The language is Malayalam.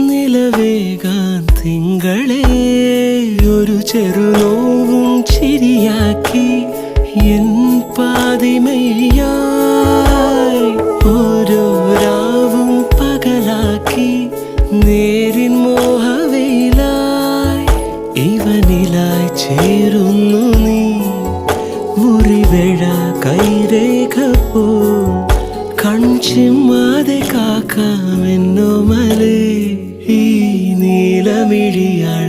നിലവേകാൻ തിങ്കളെ ഒരു ചെറുനോവും ചിരിയാക്കി എൻ പാതിമയായി ഓരോ രാവും പകലാക്കി നേരിൻ മോഹവയിലായി ഇവനിലായി ചേരുന്നു നീ മുറിവേഴ കൈരേഖ പോ കൺചിമ്മാതെ കാക്കാമെന്നോ മലേ ഈ നീലമിഴിയാൾ